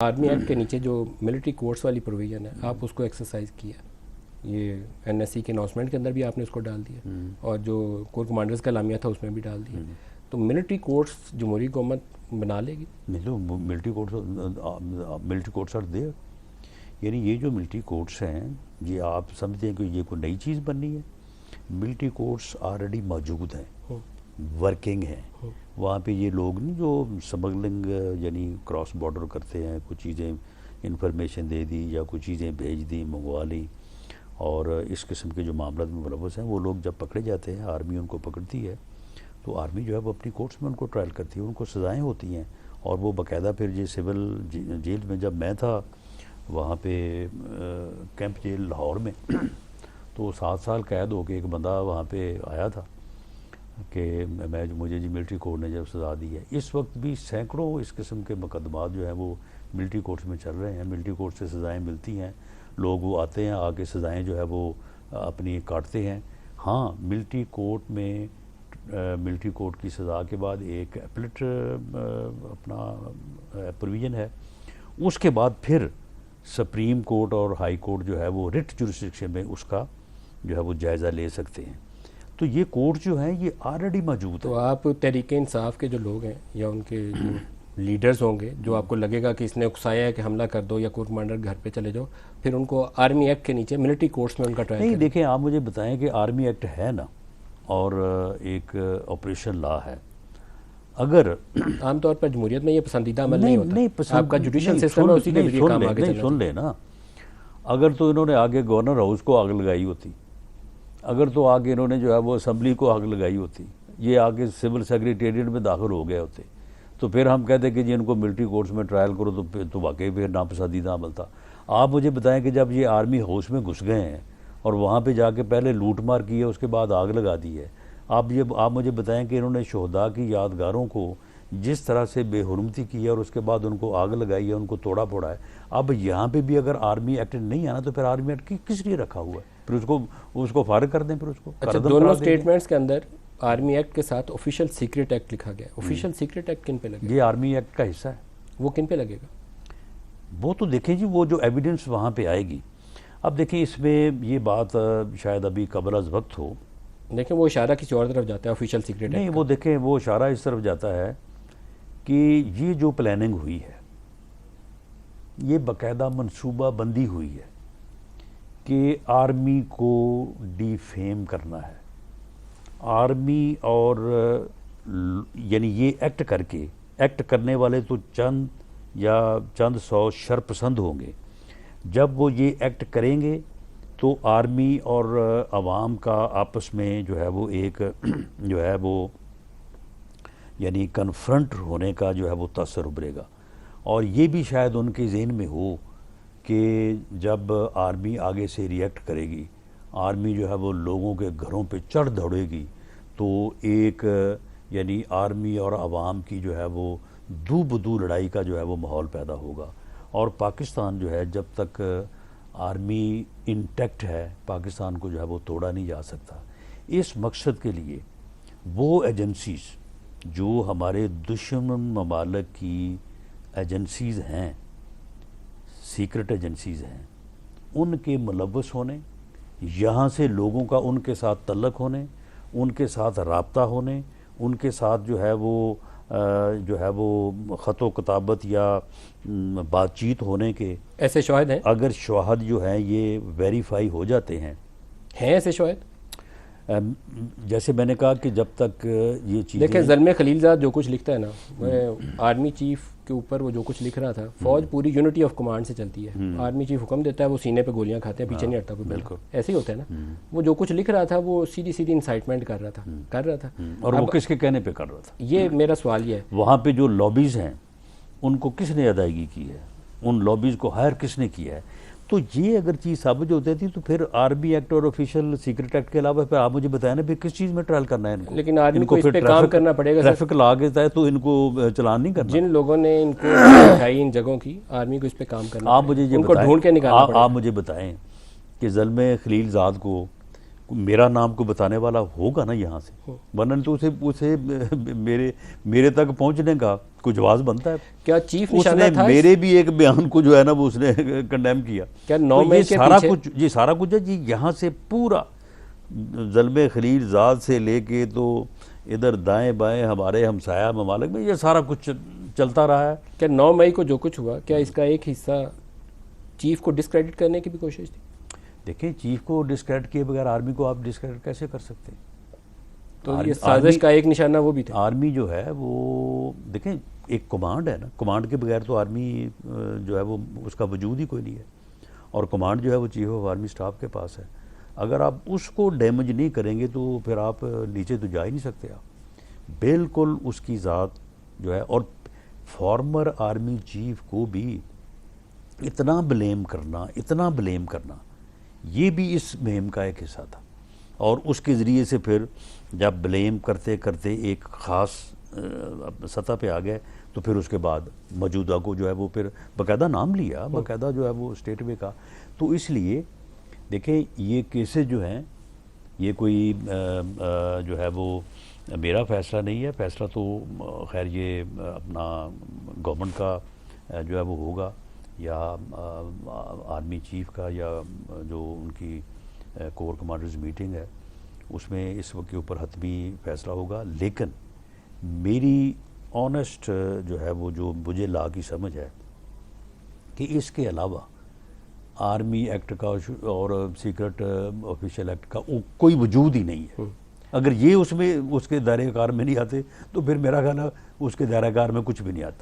Army act के नीचे जो मिलिट्री कोर्स वाली प्रोविज़न है, आप उसको एक्सरसाइज किया। ये एनएससी के अनाउंसमेंट के अंदर भी आपने उसको डाल दिया और जो कोर कमांडर्स का लामिया था उसमें भी डाल दिया। तो मिलिट्री कोर्स जमहूरी हुकूमत बना लेगी। मिलिट्री कोर्ट्स आर देयर, यानी ये जो मिलिट्री कोर्ट्स हैं ये आप समझते हैं कि ये कोई नई चीज़ बननी है। मिलिट्री कोर्ट्स ऑलरेडी मौजूद हैं, वर्किंग हैं। वहाँ पे ये लोग नहीं जो स्मगलिंग यानी क्रॉस बॉर्डर करते हैं, कुछ चीज़ें इन्फॉर्मेशन दे दी या कुछ चीज़ें भेज दी, मंगवा ली, और इस किस्म के जो मामला में मुलव्वस हैं वो लोग जब पकड़े जाते हैं, आर्मी उनको पकड़ती है, तो आर्मी जो है वो अपनी कोर्ट्स में उनको ट्रायल करती है, उनको सज़ाएँ होती हैं। और वो बाकायदा फिर ये सिविल जेल में, जब मैं था वहाँ पे कैंप जेल लाहौर में तो 7 साल कैद हो के एक बंदा वहाँ पे आया था कि मुझे जी मिलिट्री कोर्ट ने जब सज़ा दी है। इस वक्त भी सैकड़ों इस किस्म के मुकदमात जो हैं वो मिलिट्री कोर्ट्स में चल रहे हैं। मिलिट्री कोर्ट से सज़ाएँ मिलती हैं, लोग वो आते हैं, आके सज़ाएँ जो है वो अपनी काटते हैं। हाँ, मिलिट्री कोर्ट में मिलिट्री कोर्ट की सज़ा के बाद एक एपलेट अपना प्रोविज़न है, उसके बाद फिर सुप्रीम कोर्ट और हाई कोर्ट जो है वो रिट जुरिस्डिक्शन में उसका जो है वो जायज़ा ले सकते हैं। तो ये कोर्ट जो हैं ये ऑलरेडी मौजूद है। तो आप तहरीक इंसाफ के जो लोग हैं या उनके जो लीडर्स होंगे, जो आपको लगेगा कि इसने उकसाया है कि हमला कर दो या कोर कमांडर घर पे चले जाओ, फिर उनको आर्मी एक्ट के नीचे मिलिट्री कोर्ट्स में उनका ट्रायल नहीं, देखें आप मुझे बताएं कि आर्मी एक्ट है ना, और एक ऑपरेशन लॉ है। अगर आमतौर पर जमहूरियत में ये पसंदीदा अमल नहीं होता, नहीं आपका जुडिशल सिस्टम है, उसी के जरिए काम आगे चलना। सुन लेना, अगर तो इन्होंने आगे गवर्नर हाउस को आग लगाई होती, अगर तो आगे इन्होंने जो है वो असम्बली को आग लगाई होती, ये आगे सिविल सेक्रेटेरिएट में दाखिल हो गए होते, तो फिर हम कहते कि जी इनको मिलिट्री कोर्ट्स में ट्रायल करो, तो वाकई फिर नापसंदीदा अमल था। आप मुझे बताएं कि जब ये आर्मी हाउस में घुस गए हैं और वहाँ पे जाके पहले लूट मार की है, उसके बाद आग लगा दी है, आप मुझे बताएं कि इन्होंने शहदा की यादगारों को जिस तरह से बेहुरमती की है और उसके बाद उनको आग लगाई है, उनको तोड़ा फोड़ा है। अब यहाँ पे भी अगर आर्मी एक्ट नहीं आना तो फिर आर्मी एक्ट किस लिए रखा हुआ है? फिर उसको फारिग कर दें, फिर उसको। अच्छा, दोनों स्टेटमेंट्स के अंदर आर्मी एक्ट के साथ ऑफिशियल सीक्रेट एक्ट लिखा गया। ऑफिशियल सीक्रेट एक्ट किन पे लगेगा? ये आर्मी एक्ट का हिस्सा है। वो किन पे लगेगा? वो तो देखें जी, वो जो एविडेंस वहाँ पे आएगी। अब देखें इसमें ये बात शायद अभी कबल अज़ वक्त हो, देखें वो इशारा किसी और तरफ जाता है ऑफिशियल सीक्रेट नहीं, वो देखें वो इशारा इस तरफ जाता है कि ये जो प्लानिंग हुई है ये बाकायदा मनसूबा बंदी हुई है कि आर्मी को डिफेम करना है। आर्मी और यानी ये एक्ट करके, एक्ट करने वाले तो चंद सौ शरपसंद होंगे, जब वो ये एक्ट करेंगे तो आर्मी और अवाम का आपस में जो है वो एक जो है वो यानी कन्फ्रंट होने का जो है वो तसर उभरेगा। और ये भी शायद उनके ज़हन में हो कि जब आर्मी आगे से रिएक्ट करेगी, आर्मी जो है वो लोगों के घरों पे चढ़ दौड़ेगी, तो एक यानी आर्मी और अवाम की जो है वो दू बदू लड़ाई का जो है वो माहौल पैदा होगा। और पाकिस्तान जो है, जब तक आर्मी इंटैक्ट है, पाकिस्तान को जो है वो तोड़ा नहीं जा सकता। इस मकसद के लिए वो एजेंसीज़ जो हमारे दुश्मन ममालिक की एजेंसीज़ हैं, सीक्रेट एजेंसीज़ हैं, उनके मुलव्वस होने, यहाँ से लोगों का उनके साथ तल्लक होने, उनके साथ राब्ता होने, उनके साथ जो है वो ख़तो किताबत या बातचीत होने के ऐसे शवाहिद हैं। अगर शवाहिद जो हैं ये वेरीफाई हो जाते हैं ऐसे शवाहिद, जैसे मैंने कहा कि जब तक ये चीज़ देखें, ज़ल्मे खलीलज़ाद जो कुछ लिखता है ना, आर्मी चीफ के ऊपर वो जो कुछ लिख रहा था, फौज पूरी यूनिटी ऑफ कमांड से चलती है। आर्मी चीफ हुक्म देता है, वो सीने पे गोलियां खाते हैं, पीछे नहीं हटता कोई। बिल्कुल ऐसे ही होता है ना। वो जो कुछ लिख रहा था वो सीधी सीधी इंसाइटमेंट कर रहा था। और वो किसके कहने पे कर रहा था? ये मेरा सवाल ये है, वहाँ पे जो लॉबीज़ हैं उनको किसने अदायगी की है? उन लॉबीज़ को हायर किसने किया है? तो ये अगर चीज़ साबित होती थी तो फिर आर्मी एक्ट और ऑफिशियल सीक्रेट एक्ट के अलावा फिर आप मुझे बताया ना फिर किस चीज़ में ट्रायल करना है इनको? लेकिन आर्मी को इस पे काम करना पड़ेगा। ट्रैफिक लॉ के तहत तो इनको चलान नहीं करना। जिन लोगों ने इनको उठाई इन जगहों की, आर्मी को इस पे काम करना, आप मुझे ये उनको ढूंढ के निकालना पड़ेगा। आप मुझे बताएं कि ज़ल्मे खलीलज़ाद को मेरा नाम को बताने वाला होगा ना यहाँ से, वरना तो उसे मेरे तक पहुँचने का कुछ जवाब बनता है। क्या चीफ निशाना उसने था मेरे भी एक बयान को जो है ना वो उसने कंडेम किया। क्या 9 तो मई ये के सारा पीछे कुछ ये सारा कुछ है जी, यहाँ से पूरा ज़ल्मे खलील ज़ाद से लेके तो इधर दाएं बाएं हमारे हमसाया ममालिक में ये सारा कुछ चलता रहा है। क्या 9 मई को जो कुछ हुआ, क्या इसका एक हिस्सा चीफ को डिस्क्रेडिट करने की भी कोशिश थी? देखिए, चीफ को डिस्क्रेडिट किए बगैर आर्मी को आप डिस्क्रेडिट कैसे कर सकते हैं? तो ये साजिश का एक निशाना वो भी था। आर्मी जो है वो देखें, एक कमांड है ना, कमांड के बगैर तो आर्मी जो है वो उसका वजूद ही कोई नहीं है, और कमांड जो है वो चीफ ऑफ आर्मी स्टाफ के पास है। अगर आप उसको डैमेज नहीं करेंगे तो फिर आप नीचे तो जा ही नहीं सकते। आप बिल्कुल उसकी ज़ात जो है, और फॉर्मर आर्मी चीफ को भी इतना ब्लेम करना ये भी इस मुहिम का एक हिस्सा था। और उसके ज़रिए से फिर जब ब्लेम करते करते एक ख़ास सतह पे आ गए तो फिर उसके बाद मौजूदा को जो है वो फिर बाकायदा नाम लिया, बाकायदा जो है वो स्टेट वे का। तो इसलिए देखें, ये केसेस जो हैं ये कोई जो है वो मेरा फ़ैसला नहीं है, फ़ैसला तो खैर ये अपना गवर्नमेंट का जो है वो होगा, या आर्मी चीफ का, या जो उनकी कोर कमांडर्स मीटिंग है उसमें इस वक्त के ऊपर हतमी फ़ैसला होगा। लेकिन मेरी ऑनेस्ट जो है वो जो मुझे ला की समझ है कि इसके अलावा आर्मी एक्ट का और सीक्रेट ऑफिशियल एक्ट का कोई वजूद ही नहीं है। अगर ये उसमें उसके दायरे कार में नहीं आते तो फिर मेरा ख्याल है उसके दायरा कार में कुछ भी नहीं आता।